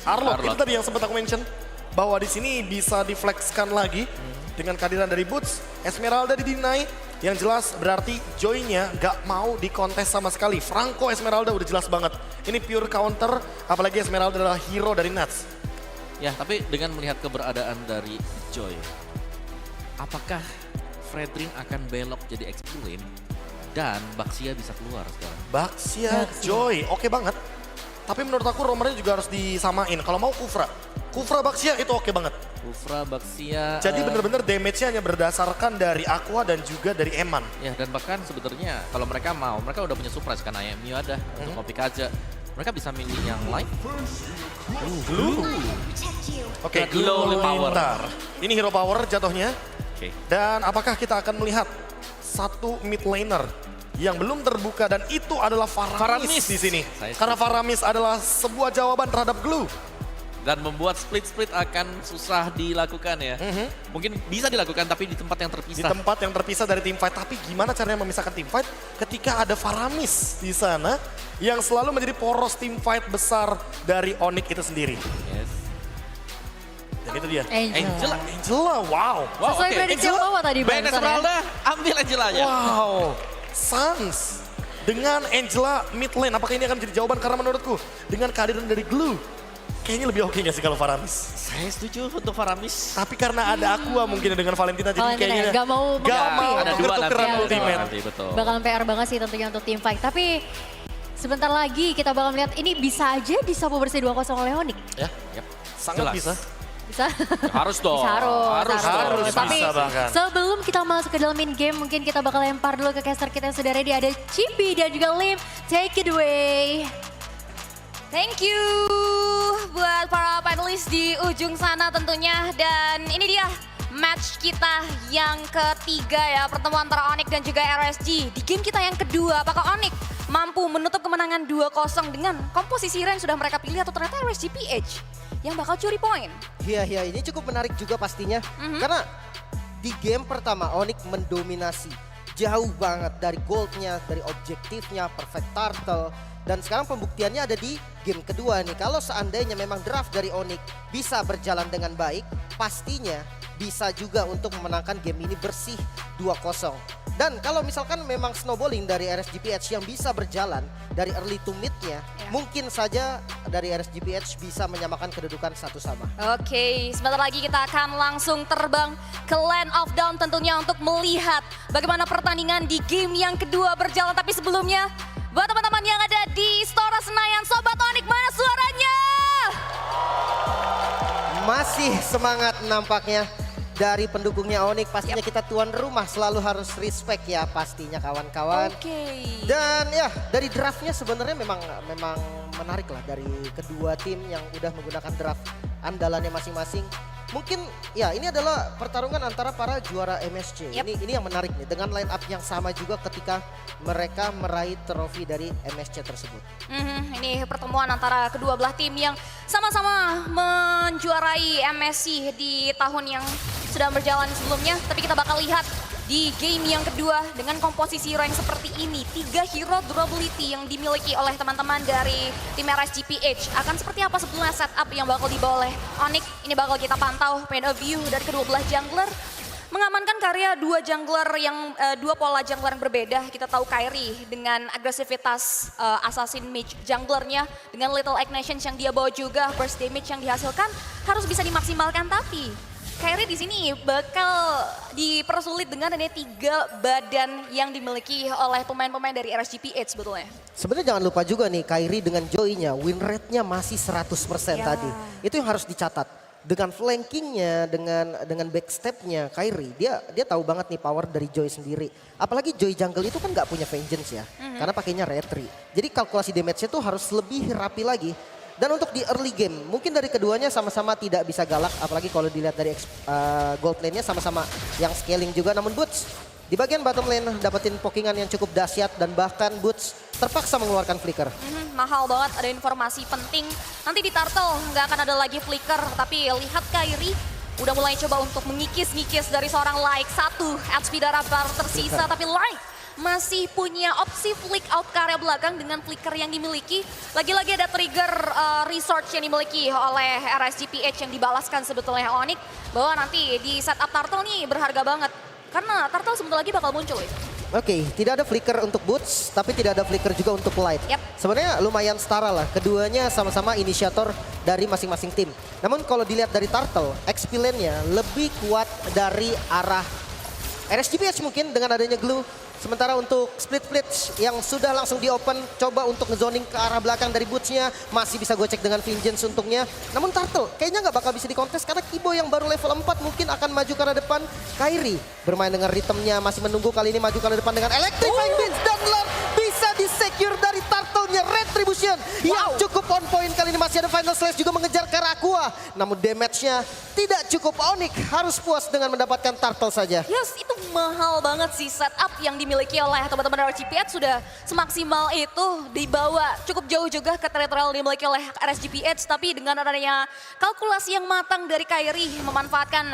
Arlott. Itu tadi yang sempat aku mention bahwa di sini bisa diflexkan lagi dengan kehadiran dari Boots. Esmeralda di-deny, yang jelas berarti Joy-nya nggak mau dikontes sama sekali. Franco Esmeralda udah jelas banget. Ini pure counter, apalagi Esmeralda adalah hero dari Nats. Ya, tapi dengan melihat keberadaan dari Joy, apakah Fredrin akan belok jadi X-Flame dan Baxia bisa keluar sekarang? Baxia Joy, oke banget. Tapi menurut aku romernya juga harus disamain. Kalau mau Kufra Baxia itu oke banget. Kufra, Baxia. Jadi bener-bener damage-nya hanya berdasarkan dari Aqua dan juga dari Eman. Ya, dan bahkan sebenarnya kalau mereka mau, mereka udah punya surprise kan, Mio ada untuk Kopi Kaja. Mereka bisa milih yang lain. Glue. Oke, Glue Power. Power. Ini hero power jatuhnya. Oke. Dan apakah kita akan melihat satu mid laner yang belum terbuka dan itu adalah Faramis di sini. Karena Faramis adalah sebuah jawaban terhadap Glue. Dan membuat split-split akan susah dilakukan ya. Mungkin bisa dilakukan tapi di tempat yang terpisah. Di tempat yang terpisah dari team fight. Tapi gimana caranya memisahkan team fight ketika ada Faramis di sana yang selalu menjadi poros team fight besar dari Onyx itu sendiri. Yes. Dan itu dia. Angela, wow. Sesuai prediksi yang bawa tadi Ben barusan ya. Esmeralda, ambil Angela aja. Wow. Suns dengan Angela mid lane. Apakah ini akan menjadi jawaban? Karena menurutku dengan kehadiran dari Glue, kayaknya lebih oke nggak sih kalau Faramis? Saya setuju untuk Faramis. Tapi karena ada Aqua mungkin dengan Valentina, jadi Valentina kayaknya nggak mau ada dua tuker-tukeran nanti. ultimate. Nanti, betul. Bakalan PR banget sih tentunya untuk team fight. Tapi sebentar lagi kita bakal melihat ini bisa aja disapu bersih 2-0 oleh Onyx. Ya, Sangat Jelas. bisa. Bisa? Harus dong. Bisa, harus. Bisa Tapi bahkan. sebelum kita masuk ke dalam main game, mungkin kita bakal lempar dulu ke caster kita yang sudah ready. Ada Chibi dan juga Lim. Take it away. Thank you buat para panelis di ujung sana tentunya. Dan ini dia match kita yang ketiga ya. Pertemuan antara Onyx dan juga RSG. Di game kita yang kedua, apakah Onyx mampu menutup kemenangan 2-0 dengan komposisi hero yang sudah mereka pilih atau ternyata RSG PH yang bakal curi poin? Iya, ini cukup menarik juga pastinya. Karena di game pertama Onyx mendominasi. Jauh banget dari goldnya, dari objektifnya, perfect turtle. Dan sekarang pembuktiannya ada di game kedua nih. Kalau seandainya memang draft dari Onyx bisa berjalan dengan baik, pastinya bisa juga untuk memenangkan game ini bersih 2-0. Dan kalau misalkan memang snowballing dari RSGPH yang bisa berjalan dari early to mid-nya, mungkin saja dari RSGPH bisa menyamakan kedudukan satu sama. Oke, sebentar lagi kita akan langsung terbang ke Land of Dawn tentunya untuk melihat bagaimana pertandingan di game yang kedua berjalan. Tapi sebelumnya, buat teman-teman yang ada di Stora Senayan, Sobat Onyx, mana suaranya? Masih semangat nampaknya dari pendukungnya Onyx. Pastinya kita tuan rumah selalu harus respect ya pastinya kawan-kawan. Oke. Dan ya dari draftnya sebenarnya memang menarik lah dari kedua tim yang udah menggunakan draft andalannya masing-masing. Mungkin ya ini adalah pertarungan antara para juara MSC. Ini yang menarik nih dengan line up yang sama juga ketika mereka meraih trofi dari MSC tersebut. Ini pertemuan antara kedua belah tim yang sama-sama menjuarai MSC di tahun yang sudah berjalan sebelumnya. Tapi kita bakal lihat di game yang kedua dengan komposisi hero yang seperti ini. 3 hero durability yang dimiliki oleh teman-teman dari tim RSGPH. Akan seperti apa sebetulnya setup yang bakal dibawa oleh Onyx. Ini bakal kita pantau point of view dari kedua belah jungler. Mengamankan karya dua pola jungler yang berbeda. Kita tahu Kairi dengan agresivitas assassin mage junglernya. Dengan little ignition yang dia bawa juga, burst damage yang dihasilkan harus bisa dimaksimalkan. Tapi Kairi di sini bakal dipersulit dengan adanya 3 badan yang dimiliki oleh pemain-pemain dari RSGPH sebetulnya. Sebenarnya jangan lupa juga nih Kairi dengan Joy-nya win rate-nya masih 100% tadi. Itu yang harus dicatat. Dengan flankingnya, dengan backstep-nya Kairi, dia tahu banget nih power dari Joy sendiri. Apalagi Joy jungle itu kan nggak punya vengeance ya, karena pakainya retri. Jadi kalkulasi damage-nya tuh harus lebih rapi lagi. Dan untuk di early game, mungkin dari keduanya sama-sama tidak bisa galak. Apalagi kalau dilihat dari gold lane-nya sama-sama yang scaling juga. Namun Boots di bagian bottom lane dapetin pokingan yang cukup dahsyat. Dan bahkan Boots terpaksa mengeluarkan flicker. Mahal banget, ada informasi penting. Nanti di Turtle nggak akan ada lagi flicker. Tapi lihat Kairi udah mulai coba untuk mengikis-ngikis dari seorang Like. 1 HP darah baru tersisa. Tapi Like masih punya opsi flick out ke area belakang dengan flicker yang dimiliki. Lagi-lagi ada trigger resource yang dimiliki oleh RSGPH yang dibalaskan sebetulnya Onyx. Bahwa nanti di setup Turtle nih berharga banget. Karena Turtle sebentar lagi bakal muncul ya. Oke, tidak ada flicker untuk Boots, tapi tidak ada flicker juga untuk Light. Yap. Sebenarnya lumayan setara lah, keduanya sama-sama inisiator dari masing-masing tim. Namun kalau dilihat dari Turtle, XP lane-nya lebih kuat dari arah RSGPH mungkin dengan adanya glue. Sementara untuk split yang sudah langsung di-open, coba untuk ngezoning ke arah belakang dari Boots-nya. Masih bisa gocek dengan Vengeance untungnya. Namun Turtle kayaknya nggak bakal bisa dikontes karena Kibo yang baru level 4 mungkin akan maju ke arah depan. Kairi bermain dengan ritmenya, masih menunggu kali ini maju ke arah depan dengan Electrifying Beams. Dan Lord bisa di-secure dari Turtle-nya. Retribution yang cukup on point kali ini. Masih ada Final Slash juga mengejar ke arah Aqua. Namun damage-nya tidak cukup. Onyx harus puas dengan mendapatkan Turtle saja. Yes, itu mahal banget sih setup yang dimiliki oleh teman-teman RSGPH sudah semaksimal itu dibawa cukup jauh juga ke teritorial yang dimiliki oleh RSGPH, tapi dengan adanya kalkulasi yang matang dari Kairi memanfaatkan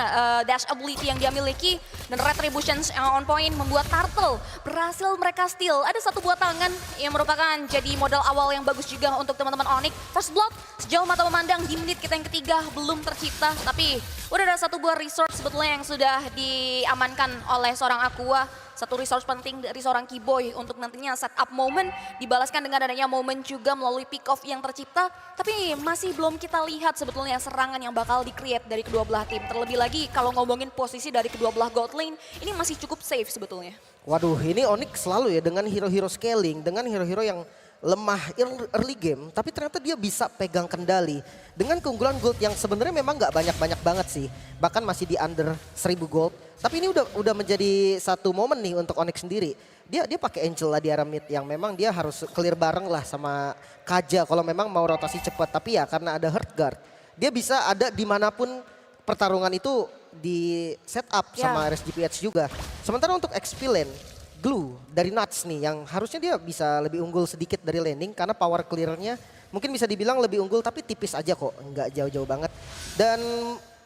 dash ability yang dia miliki dan retributions yang on point membuat Turtle berhasil mereka steal. Ada satu buah tangan yang merupakan jadi modal awal yang bagus juga untuk teman-teman Onyx. First blood sejauh mata memandang di menit kita yang ketiga belum tercipta, tapi udah ada satu buah resource sebetulnya yang sudah diamankan oleh seorang Aqua. Satu resource penting dari seorang Keyboy untuk nantinya setup moment. Dibalaskan dengan adanya moment juga melalui pick off yang tercipta. Tapi masih belum kita lihat sebetulnya serangan yang bakal di-create dari kedua belah tim. Terlebih lagi kalau ngomongin posisi dari kedua belah gold lane, ini masih cukup safe sebetulnya. Waduh, ini Onyx selalu ya dengan hero-hero scaling, dengan hero-hero yang lemah early game, tapi ternyata dia bisa pegang kendali dengan keunggulan gold yang sebenarnya memang nggak banyak-banyak banget sih, bahkan masih di under 1000 gold. Tapi ini udah menjadi satu momen nih untuk Onyx sendiri. Dia pakai Angel lah di arah mid yang memang dia harus clear bareng lah sama Kaja kalau memang mau rotasi cepat. Tapi ya karena ada Hurt Guard, dia bisa ada dimanapun pertarungan itu di setup sama RSGPH juga. Sementara untuk XP lane, Glue dari Nuts nih yang harusnya dia bisa lebih unggul sedikit dari landing karena power clearnya mungkin bisa dibilang lebih unggul tapi tipis aja kok, nggak jauh-jauh banget. Dan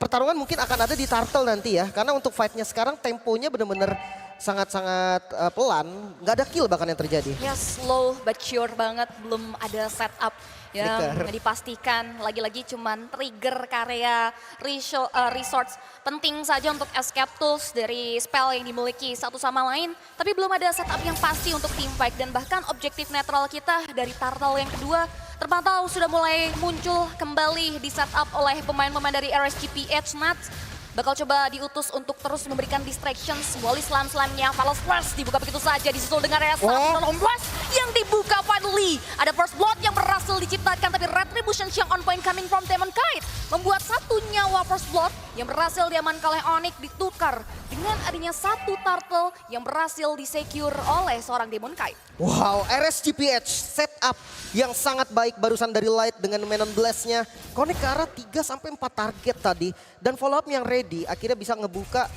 pertarungan mungkin akan ada di Turtle nanti ya karena untuk fightnya sekarang temponya bener-bener sangat-sangat pelan, nggak ada kill bahkan yang terjadi. Ya slow but sure banget, belum ada setup yang dipastikan. Lagi-lagi cuman trigger karya resource penting saja untuk escape tools dari spell yang dimiliki satu sama lain. Tapi belum ada setup yang pasti untuk team fight dan bahkan objektif netral kita dari Turtle yang kedua terpantau sudah mulai muncul kembali di setup oleh pemain-pemain dari RSGPH Nuts. Bakal coba diutus untuk terus memberikan distractions. Wally slam-slamnya, Falos Flash dibuka begitu saja. Disusul dengan area Saffron Blast yang dibuka finally. Ada first blood yang berhasil diciptakan. Tapi retribution yang on point coming from Demon Kite. Membuat satu nyawa first blood yang berhasil diamankan oleh Onyx ditukar. Dengan adanya satu Turtle yang berhasil disecure oleh seorang Demon Kite. Wow, RSGPH setup yang sangat baik barusan dari Light dengan Menon Blast-nya. Connect ke arah 3-4 target tadi. Dan follow up yang ready akhirnya bisa ngebuka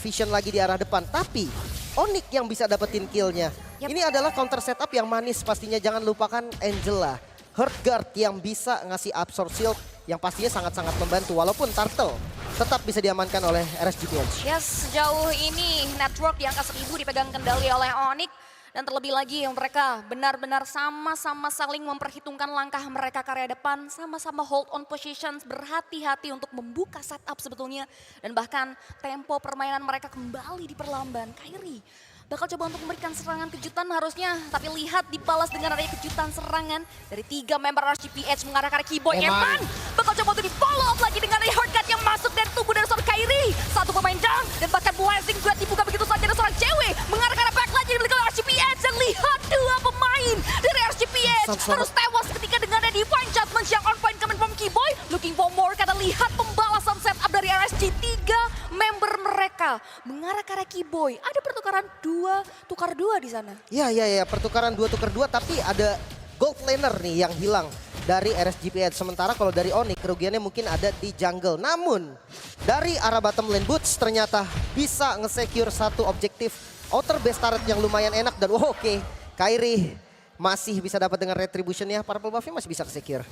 vision lagi di arah depan. Tapi Onyx yang bisa dapetin kill-nya. Ini adalah counter setup yang manis pastinya. Jangan lupakan Angela. Hurt Guard yang bisa ngasih absorb shield yang pastinya sangat-sangat membantu. Walaupun Turtle tetap bisa diamankan oleh RSGPH. Yes, sejauh ini network di angka 1000 dipegang kendali oleh Onyx. Dan terlebih lagi yang mereka benar-benar sama-sama saling memperhitungkan langkah mereka ke area depan. Sama-sama hold on positions, berhati-hati untuk membuka setup sebetulnya. Dan bahkan tempo permainan mereka kembali diperlamban. Kairi bakal coba untuk memberikan serangan kejutan harusnya. Tapi lihat dibalas dengan adanya kejutan serangan dari 3 member RSGPH mengarah ke arah Keyboy. Eman bakal coba untuk di follow up lagi dengan adanya Hurt Guard yang masuk dari tubuh dari seorang Kairi. Satu pemain down dan bahkan blessing juga dibuka begitu saja dari seorang cewek. Mengarah ke arah back lagi dimiliki oleh RSGPH. Dan lihat dua pemain dari RSGPH harus tewas ketika dengan ada Divine Judgment yang on point coming from Keyboy. Looking for more karena lihat pembalasan setup dari RSG. 3 member mereka mengarah ke arah Keyboy. Ada pertukaran 2 tukar 2 di sana. Ya, pertukaran 2 tukar 2 tapi ada gold laner nih yang hilang dari RSGPH. Sementara kalau dari Onyx kerugiannya mungkin ada di jungle. Namun dari arah bottom lane Boots ternyata bisa nge-secure satu objektif outer base turret yang lumayan enak. Dan oke, Kairi masih bisa dapat dengan retribution ya. Purple buff-nya masih bisa ke-secure.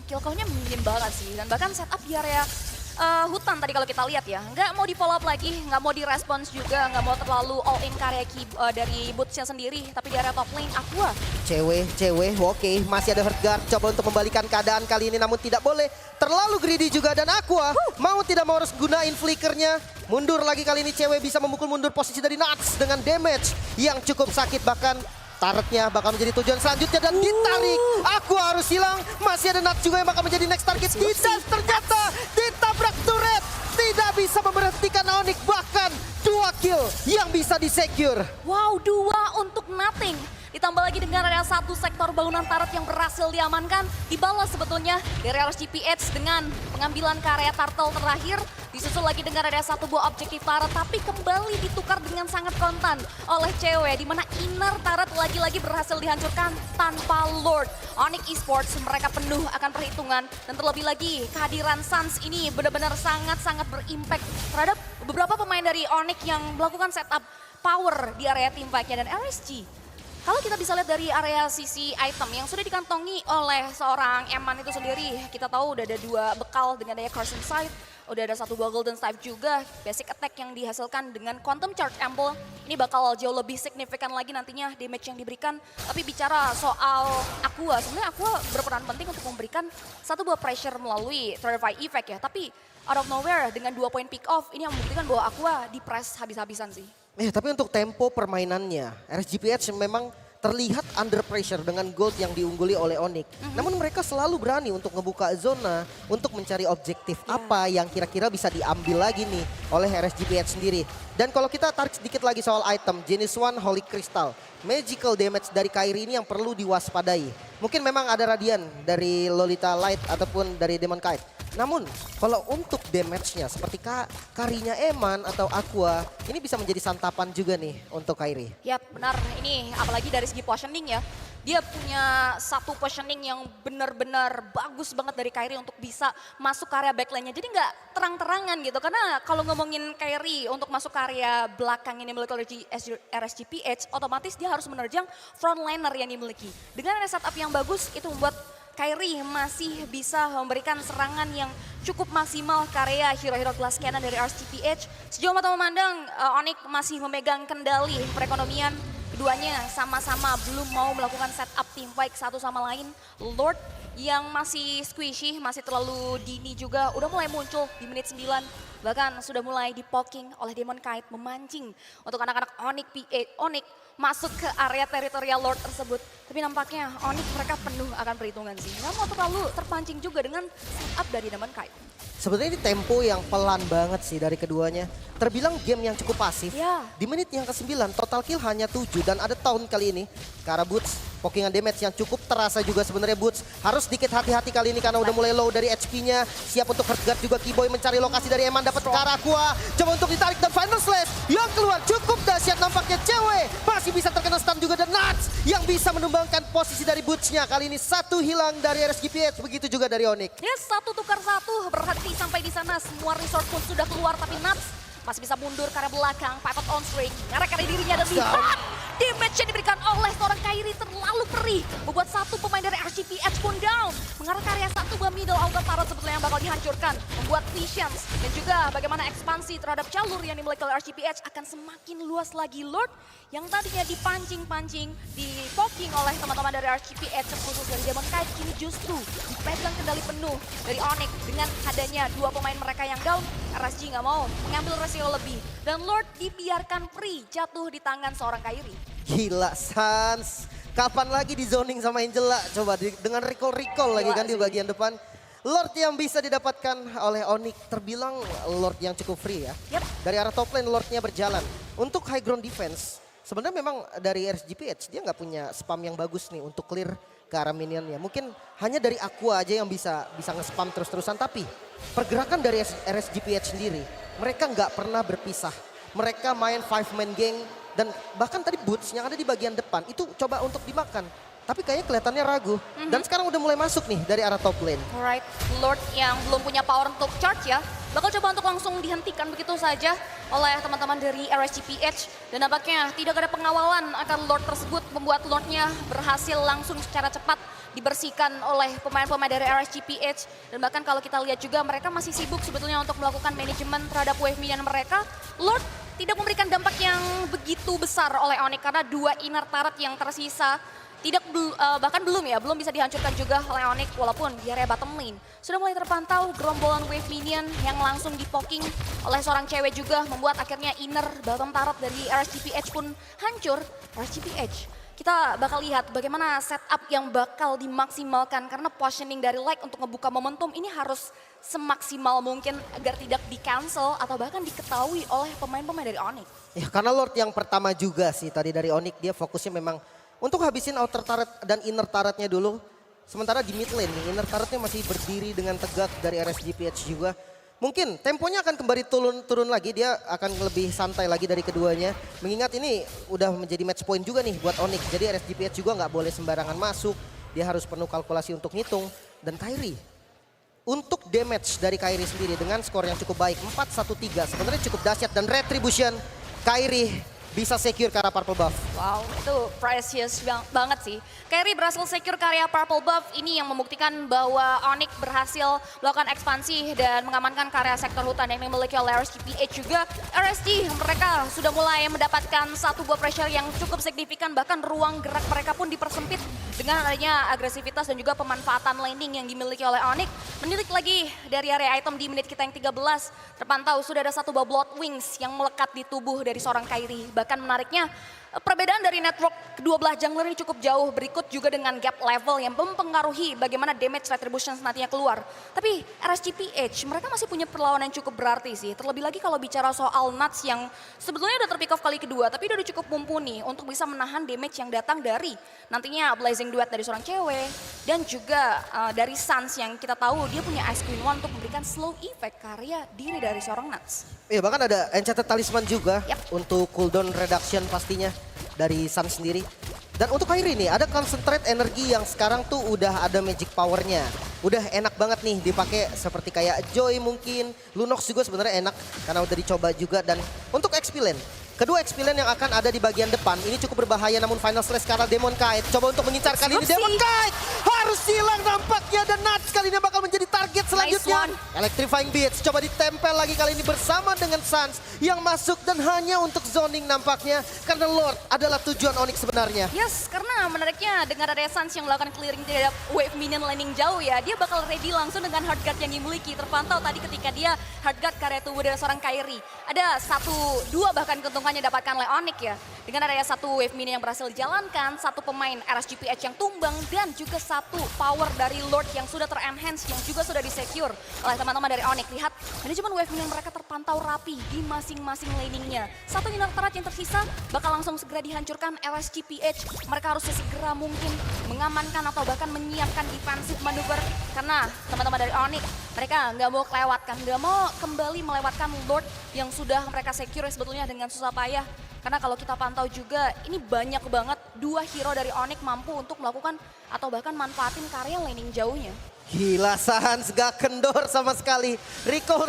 Kill count-nya minim banget sih. Dan bahkan setup di area Hutan tadi kalau kita lihat ya, nggak mau di follow up lagi, nggak mau direspons juga, nggak mau terlalu all in karya dari Boots-nya sendiri. Tapi di area top lane, Aqua Cewek, oke, masih ada Heartguard coba untuk membalikan keadaan kali ini, namun tidak boleh terlalu greedy juga, dan Aqua mau tidak mau harus gunain flickernya. Mundur lagi kali ini, cewek bisa memukul mundur posisi dari Nuts dengan damage yang cukup sakit, bahkan turretnya bakal menjadi tujuan selanjutnya dan ditarik. Aqua harus hilang, masih ada Nuts juga yang bakal menjadi next target. Tidak, ternyata ditabrak turret, tidak bisa memberhentikan Onyx, bahkan 2 kill yang bisa disecure. Wow, 2 untuk nothing. Ditambah lagi dengan area 1 sektor bangunan turret yang berhasil diamankan. Dibalas sebetulnya dari RSGPH dengan pengambilan ke area turtle terakhir. Disusul lagi dengan area 1 buah objektif turret, tapi kembali ditukar dengan sangat kontan oleh cewek. Di mana inner turret lagi-lagi berhasil dihancurkan tanpa Lord. Onyx Esports mereka penuh akan perhitungan. Dan terlebih lagi kehadiran Suns ini benar-benar sangat-sangat berimpact terhadap beberapa pemain dari Onyx yang melakukan setup power di area team fight-nya dan RSG. Kalau kita bisa lihat dari area sisi item yang sudah dikantongi oleh seorang Eman itu sendiri, kita tahu udah ada 2 bekal dengan daya Crescent Sight, udah ada 1 buah Golden Staff juga, basic attack yang dihasilkan dengan Quantum Charge Ample, ini bakal jauh lebih signifikan lagi nantinya damage yang diberikan. Tapi bicara soal Aqua, sebenarnya Aqua berperan penting untuk memberikan 1 buah pressure melalui Terrify Effect ya, tapi out of nowhere dengan 2 poin pick off, ini yang membuktikan bahwa Aqua di press habis-habisan sih. Tapi untuk tempo permainannya, RSGPH memang terlihat under pressure dengan gold yang diungguli oleh Onyx. Namun mereka selalu berani untuk ngebuka zona, untuk mencari objektif apa yang kira-kira bisa diambil lagi nih oleh RSGPH sendiri. Dan kalau kita tarik sedikit lagi soal item, Genesis One Holy Crystal. Magical damage dari Kairi ini yang perlu diwaspadai. Mungkin memang ada radian dari Lolita Light ataupun dari Demon Kite. Namun kalau untuk damage-nya seperti Karinya Eman atau Aqua, ini bisa menjadi santapan juga nih untuk Kairi. Ya benar, ini apalagi dari segi positioning ya. Dia punya 1 positioning yang benar-benar bagus banget dari Kairi untuk bisa masuk ke area backline-nya. Jadi nggak terang-terangan gitu. Karena kalau ngomongin Kairi untuk masuk ke area belakang yang dimiliki oleh RSGPH, otomatis dia harus menerjang frontliner yang dimiliki. Dengan ada setup yang bagus, itu membuat Kairi masih bisa memberikan serangan yang cukup maksimal ke area hero-hero kelas Cannon dari RSGPH. Sejauh mata memandang, Onyx masih memegang kendali perekonomian. Keduanya sama-sama belum mau melakukan setup team fight satu sama lain. Lord yang masih squishy, masih terlalu dini juga, udah mulai muncul di menit 9. Bahkan sudah mulai dipoking oleh Demon Kite, memancing untuk anak-anak Onyx masuk ke area teritorial Lord tersebut. Tapi nampaknya Onyx mereka penuh akan perhitungan sih. Nggak mau terlalu terpancing juga dengan setup dari Demon Kite. Sebenarnya ini tempo yang pelan banget sih dari keduanya. Terbilang game yang cukup pasif. Ya. Di menit yang ke-9 total kill hanya 7 dan ada tahun kali ini. Karena Boots pokingan damage yang cukup terasa juga sebenarnya Boots. Harus sedikit hati-hati kali ini karena udah mulai low dari HP-nya. Siap untuk Heartguard juga Keyboy mencari lokasi dari Eman, dapat ke arah Aqua. Coba untuk ditarik dan Final Slash yang keluar cukup dahsyat nampaknya, cewek masih bisa terkena stun juga, dan Nuts yang bisa menumbangkan posisi dari Boots-nya. Kali ini 1 hilang dari RSGPH, begitu juga dari Onyx. Yes, 1 tukar 1 berhenti sampai di sana. Semua resource pun sudah keluar, tapi Nuts masih bisa mundur ke arah belakang. Pivot on string, ngarah ke arah dirinya dan lihat damage yang diberikan oleh seorang Kairi terlalu perih. Membuat 1 pemain dari RSGPH pun down. Mengarah ke area 1 buah middle auto turret sebetulnya yang bakal dihancurkan. Membuat visions dan juga bagaimana ekspansi terhadap jalur yang dimiliki oleh RSGPH akan semakin luas lagi. Lord yang tadinya dipancing-pancing, dipoking oleh teman-teman dari RSGPH khusus dari Demon Kite, kini justru dipegang kendali penuh dari Onyx. Dengan adanya 2 pemain mereka yang down, RSG nggak mau mengambil resiko lebih. Dan Lord dibiarkan free jatuh di tangan seorang Kairi. Gila Sans, kapan lagi di zoning sama Angela? Coba dengan recall lagi kan di bagian depan. Lord yang bisa didapatkan oleh Onyx terbilang Lord yang cukup free ya. Yep. Dari arah top lane Lordnya berjalan. Untuk high ground defense, sebenarnya memang dari RSGPH dia nggak punya spam yang bagus nih untuk clear ke arah minionnya. Mungkin hanya dari Aqua aja yang bisa nge-spam terus-terusan. Tapi pergerakan dari RSGPH sendiri, mereka nggak pernah berpisah. Mereka main 5-man gang dan bahkan tadi Boots yang ada di bagian depan itu coba untuk dimakan. tapi kayaknya kelihatannya ragu. Dan sekarang udah mulai masuk nih dari arah top lane. Alright, Lord yang belum punya power untuk charge ya, bakal coba untuk langsung dihentikan begitu saja oleh teman-teman dari RSGPH. Dan nampaknya tidak ada pengawalan akan Lord tersebut, membuat Lordnya berhasil langsung secara cepat dibersihkan oleh pemain-pemain dari RSGPH. Dan bahkan kalau kita lihat juga mereka masih sibuk sebetulnya untuk melakukan manajemen terhadap wave minion mereka. Lord tidak memberikan dampak yang begitu besar oleh Onyx karena 2 inner turret yang tersisa bahkan belum bisa dihancurkan juga oleh Onyx walaupun di area bottom lane. Sudah mulai terpantau gerombolan wave minion yang langsung dipoking oleh seorang cewek juga membuat akhirnya inner bottom turret dari RSGPH pun hancur. RSGPH, kita bakal lihat bagaimana setup yang bakal dimaksimalkan karena positioning dari Like untuk ngebuka momentum ini harus semaksimal mungkin agar tidak di-cancel atau bahkan diketahui oleh pemain-pemain dari Onyx. Ya karena Lord yang pertama juga sih tadi dari Onyx, dia fokusnya memang untuk habisin outer turret dan inner turretnya dulu. Sementara di mid lane nih, inner turretnya masih berdiri dengan tegak dari RSGPH juga. Mungkin temponya akan kembali turun lagi, dia akan lebih santai lagi dari keduanya. Mengingat ini udah menjadi match point juga nih buat Onyx. Jadi RSGPH juga nggak boleh sembarangan masuk. Dia harus penuh kalkulasi untuk ngitung. Dan Kairi, untuk damage dari Kairi sendiri dengan skor yang cukup baik, 4-1-3 sebenarnya cukup dahsyat. Dan Retribution, Kairi bisa secure ke arah purple buff. Wow, itu precious banget sih. Kairi berhasil secure karya purple buff ini yang membuktikan bahwa Onyx berhasil melakukan ekspansi dan mengamankan karya sektor hutan yang dimiliki oleh RSGPH juga. RSG mereka sudah mulai mendapatkan satu buah pressure yang cukup signifikan, bahkan ruang gerak mereka pun dipersempit dengan adanya agresivitas dan juga pemanfaatan laning yang dimiliki oleh Onyx. Menilik lagi dari area item di menit kita yang 13, terpantau sudah ada satu buah Blood Wings yang melekat di tubuh dari seorang Kairi. Bahkan menariknya, perbedaan dari network kedua belah jungler ini cukup jauh, berikut juga dengan gap level yang mempengaruhi bagaimana damage retribution nantinya keluar. Tapi RSGPH mereka masih punya perlawanan yang cukup berarti sih. Terlebih lagi kalau bicara soal Nuts yang sebetulnya udah terpick off kali kedua, tapi udah cukup mumpuni untuk bisa menahan damage yang datang dari nantinya Blazing Duet dari seorang cewek. Dan juga dari Sans yang kita tahu dia punya Ice Queen One untuk memberikan slow effect karya diri dari seorang Nuts. Iya bahkan ada Enchanted Talisman juga Yap. untuk cooldown reduction pastinya dari Sun sendiri. Dan untuk Kairi nih ada concentrate energi yang sekarang tuh udah ada magic powernya. Udah enak banget nih dipakai seperti kayak Joy mungkin. Lunox juga sebenarnya enak karena udah dicoba juga. Dan untuk XP lane, kedua XP lane yang akan ada di bagian depan ini cukup berbahaya namun final slash karena Demon Kite. Coba untuk mengincar kali ini Demon Kite harus hilang nampaknya dan Nuts kali ini bakal menjadi target selanjutnya. Nice Electrifying Beats coba ditempel lagi kali ini bersama dengan Sans yang masuk dan hanya untuk zoning nampaknya karena Lord adalah tujuan Onyx sebenarnya. Yes, karena menariknya dengan ada Sans yang melakukan clearing terhadap wave minion laning jauh ya, dia bakal ready langsung dengan hard guard yang dimiliki. Terpantau tadi ketika dia hard guard karya tubuh dari seorang Kairi. Ada 1-2 bahkan keuntungannya dapatkan oleh Onyx ya. Dengan adanya satu wave minion yang berhasil dijalankan, satu pemain RSGPH yang tumbang, dan juga satu power dari Lord yang sudah ter-enhance, yang juga sudah di-secure oleh teman-teman dari Onyx. Lihat, manajemen wave minion mereka terpantau rapi di masing-masing laningnya. Satu inner turret yang tersisa bakal langsung segera dihancurkan RSGPH. Mereka harus segera mungkin mengamankan atau bahkan menyiapkan defensive maneuver. Karena teman-teman dari Onyx, mereka nggak mau kelewatkan, nggak mau kembali melewatkan Lord yang sudah mereka secure sebetulnya dengan susah payah. Karena kalau kita pantau juga ini banyak banget 2 hero dari Onyx mampu untuk melakukan atau bahkan manfaatin karya laning jauhnya. Gila Sans gak kendor sama sekali. Recall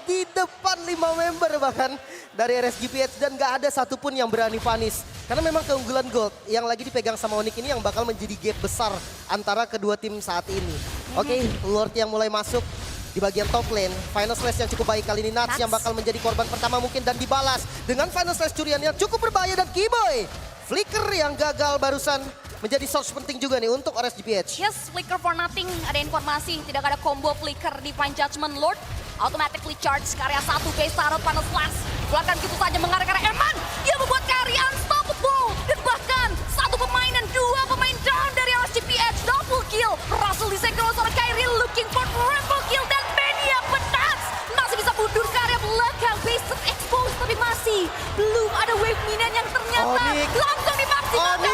di depan 5 member bahkan dari RSGPH dan gak ada satupun yang berani panis. Karena memang keunggulan gold yang lagi dipegang sama Onyx ini yang bakal menjadi gap besar antara kedua tim saat ini. Oke, Lord yang mulai masuk di bagian top lane. Final slash yang cukup baik kali ini Nuts yang bakal menjadi korban pertama mungkin dan dibalas dengan final slash curian yang cukup berbahaya dan Keyboy. Flicker yang gagal barusan menjadi source penting juga nih untuk RSGPH. Yes, Flicker for nothing. Ada informasi, tidak ada combo Flicker Divine Judgment Lord. Automatically charge karya 1 base turret final slash. Bahkan gitu saja mengarah ke arah Eman. Dia membuat karya unstoppable. Dan bahkan 1 pemain dan 2 pemain down dari RSGPH. Double kill. Berhasil disecure oleh seorang Kairi looking for triple kill. Dan Mania Petats masih bisa mundur ke area belakang. Base exposed tapi masih belum ada wave minion yang ternyata Onyx. langsung dimaksimalkan.